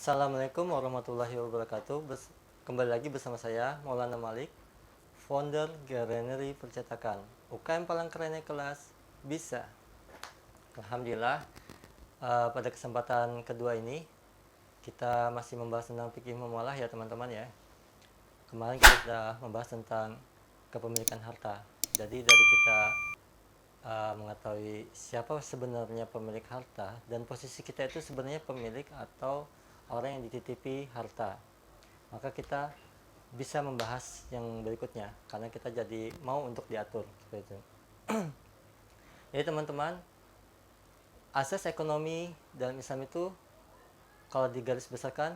Assalamualaikum warahmatullahi wabarakatuh. Kembali lagi bersama saya Maulana Malik, founder Gareneri Percetakan. UKM Palangkaraya kelas bisa. Alhamdulillah, pada kesempatan kedua ini kita masih membahas tentang fikih muamalah ya teman-teman ya. Kemarin kita sudah membahas tentang kepemilikan harta. Jadi dari kita mengetahui siapa sebenarnya pemilik harta dan posisi kita itu sebenarnya pemilik atau orang yang dititipi harta, maka kita bisa membahas yang berikutnya karena kita jadi mau untuk diatur seperti itu. Jadi teman-teman, asas ekonomi dalam Islam itu kalau digaris besarkan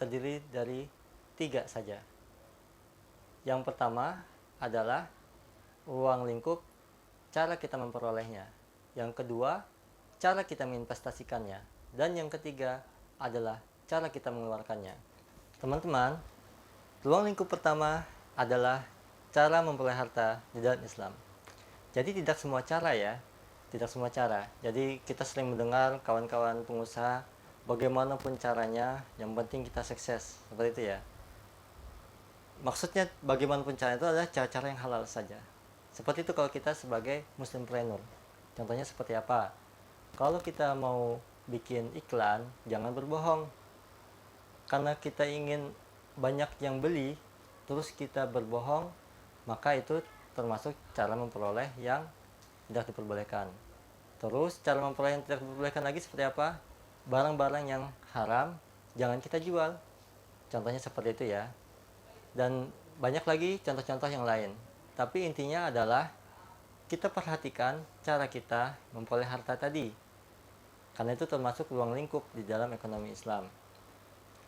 terdiri dari 3 saja. Yang pertama adalah uang lingkup, cara kita memperolehnya. Yang kedua, cara kita menginvestasikannya. Dan yang ketiga adalah cara kita mengeluarkannya. Teman-teman, ruang lingkup pertama adalah cara memperoleh harta di dalam Islam. Jadi tidak semua cara ya, tidak semua cara. Jadi kita sering mendengar kawan-kawan pengusaha, bagaimanapun caranya, yang penting kita sukses, seperti itu ya. Maksudnya bagaimanapun caranya itu adalah cara-cara yang halal saja. Seperti itu kalau kita sebagai muslimpreneur. Contohnya seperti apa? Kalau kita mau bikin iklan, jangan berbohong. Karena kita ingin banyak yang beli, terus kita berbohong, maka itu termasuk cara memperoleh yang tidak diperbolehkan. Terus cara memperoleh yang tidak diperbolehkan lagi seperti apa? Barang-barang yang haram, jangan kita jual. Contohnya seperti itu ya. Dan banyak lagi contoh-contoh yang lain. Tapi intinya adalah kita perhatikan cara kita memperoleh harta tadi. Karena itu termasuk ruang lingkup di dalam ekonomi Islam.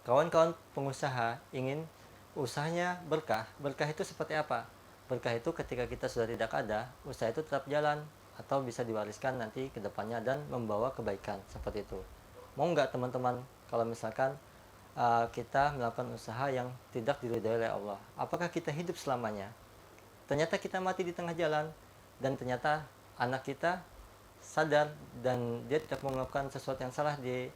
Kawan-kawan pengusaha ingin usahanya berkah. Berkah itu seperti apa? Berkah itu ketika kita sudah tidak ada, usaha itu tetap jalan atau bisa diwariskan nanti ke depannya dan membawa kebaikan seperti itu. Mau nggak teman-teman kalau misalkan kita melakukan usaha yang tidak diridhoi oleh Allah? Apakah kita hidup selamanya? Ternyata kita mati di tengah jalan dan ternyata anak kita sadar dan dia tidak mau melakukan sesuatu yang salah di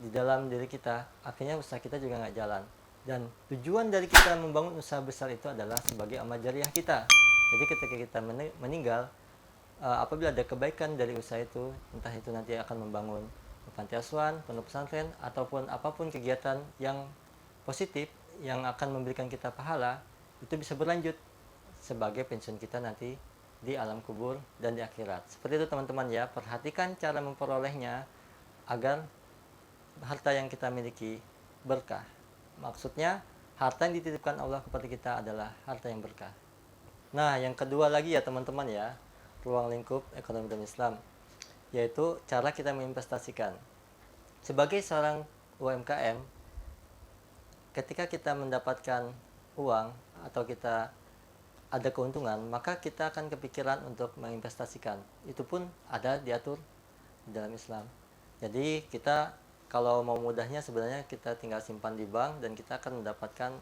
dalam diri kita, akhirnya usaha kita juga nggak jalan. Dan tujuan dari kita membangun usaha besar itu adalah sebagai amal jariah kita. Jadi ketika kita meninggal, apabila ada kebaikan dari usaha itu, entah itu nanti akan membangun panti asuhan, pondok pesantren, ataupun apapun kegiatan yang positif yang akan memberikan kita pahala, itu bisa berlanjut sebagai pensiun kita nanti di alam kubur dan di akhirat. Seperti itu teman-teman ya, perhatikan cara memperolehnya agar harta yang kita miliki berkah. Maksudnya harta yang dititipkan Allah kepada kita adalah harta yang berkah. Nah, yang kedua lagi ya teman-teman ya, ruang lingkup ekonomi dan Islam, yaitu cara kita menginvestasikan. Sebagai seorang UMKM, ketika kita mendapatkan uang atau kita ada keuntungan, maka kita akan kepikiran untuk menginvestasikan. Itu pun ada diatur di dalam Islam. Jadi kita kalau mau mudahnya sebenarnya kita tinggal simpan di bank dan kita akan mendapatkan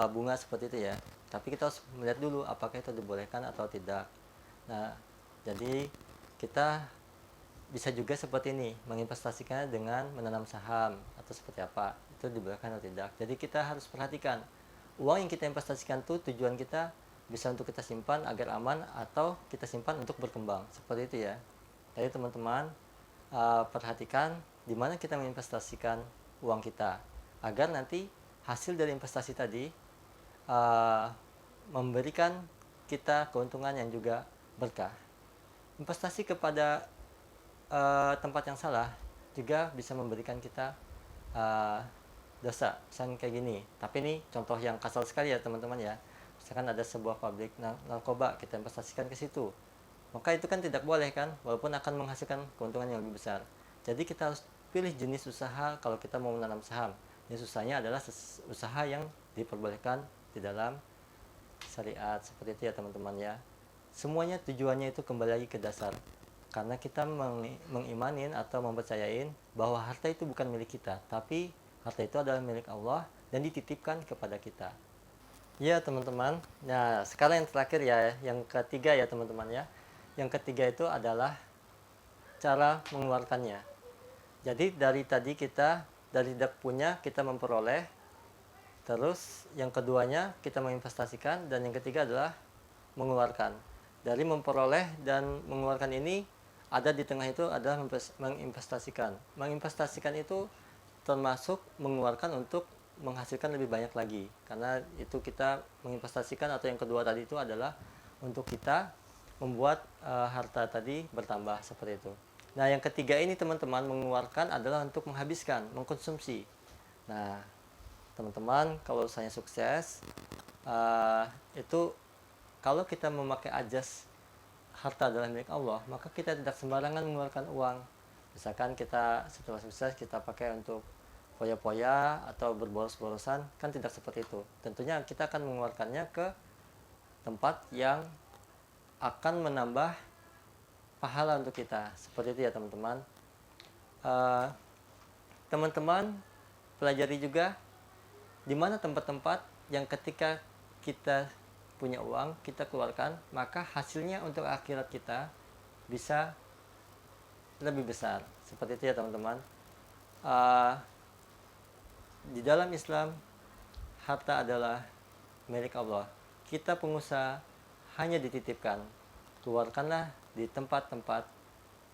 bunga seperti itu ya. Tapi kita harus melihat dulu apakah itu dibolehkan atau tidak. Nah, jadi kita bisa juga seperti ini, menginvestasikannya dengan menanam saham atau seperti apa. Itu dibolehkan atau tidak. Jadi kita harus perhatikan uang yang kita investasikan itu tujuan kita bisa untuk kita simpan agar aman atau kita simpan untuk berkembang, seperti itu ya. Jadi teman-teman perhatikan di mana kita menginvestasikan uang kita agar nanti hasil dari investasi tadi memberikan kita keuntungan yang juga berkah. Investasi kepada tempat yang salah juga bisa memberikan kita dosa. Misalnya kayak gini, tapi ini contoh yang kasar sekali ya teman-teman ya. Misalkan ada sebuah pabrik narkoba, kita investasikan ke situ, maka itu kan tidak boleh kan, walaupun akan menghasilkan keuntungan yang lebih besar. Jadi kita harus pilih jenis usaha kalau kita mau menanam saham. Jenis usahanya adalah usaha yang diperbolehkan di dalam syariat, seperti itu ya teman-teman ya. Semuanya tujuannya itu kembali lagi ke dasar, karena kita mengimanin atau mempercayain bahwa harta itu bukan milik kita, tapi harta itu adalah milik Allah dan dititipkan kepada kita. Ya teman-teman, nah sekarang yang terakhir ya, yang ketiga ya teman-teman ya. Yang ketiga itu adalah cara mengeluarkannya. Jadi dari tadi kita dari tidak punya kita memperoleh, terus yang keduanya kita menginvestasikan, dan yang ketiga adalah mengeluarkan. Dari memperoleh dan mengeluarkan ini, ada di tengah itu adalah menginvestasikan. Menginvestasikan itu termasuk mengeluarkan untuk menghasilkan lebih banyak lagi, karena itu kita menginvestasikan, atau yang kedua tadi itu adalah untuk kita membuat harta tadi bertambah seperti itu. Nah, yang ketiga ini teman-teman, mengeluarkan adalah untuk menghabiskan, mengkonsumsi. Nah, teman-teman, kalau saya sukses, itu kalau kita memakai ajas harta adalah milik Allah, maka kita tidak sembarangan mengeluarkan uang. Misalkan kita setelah sukses kita pakai untuk foya-foya atau berboros-borosan, kan tidak seperti itu. Tentunya kita akan mengeluarkannya ke tempat yang akan menambah pahala untuk kita. Seperti itu ya teman-teman. Teman-teman pelajari juga di mana tempat-tempat yang ketika kita punya uang kita keluarkan, maka hasilnya untuk akhirat kita bisa lebih besar. Seperti itu ya teman-teman. Di dalam Islam, harta adalah milik Allah. Kita pengusaha hanya dititipkan. Keluarkanlah di tempat-tempat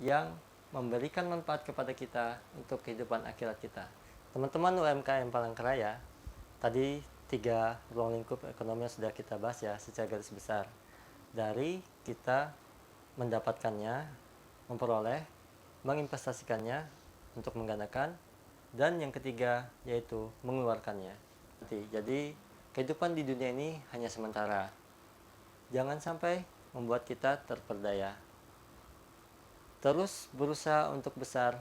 yang memberikan manfaat kepada kita untuk kehidupan akhirat kita. Teman-teman UMKM Palangkaraya, tadi 3 ruang lingkup ekonomi yang sudah kita bahas ya secara garis besar. Dari kita mendapatkannya, memperoleh, menginvestasikannya untuk menggandakan, dan yang ketiga yaitu mengeluarkannya. Jadi kehidupan di dunia ini hanya sementara. Jangan sampai membuat kita terperdaya. Terus berusaha untuk besar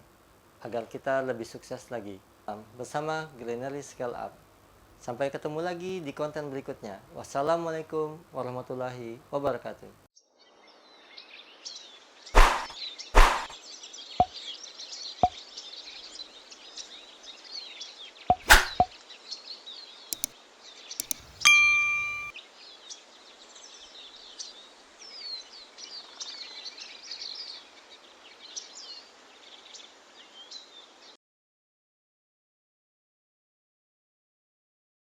agar kita lebih sukses lagi. Bersama Greenery Scale Up. Sampai ketemu lagi di konten berikutnya. Wassalamualaikum warahmatullahi wabarakatuh.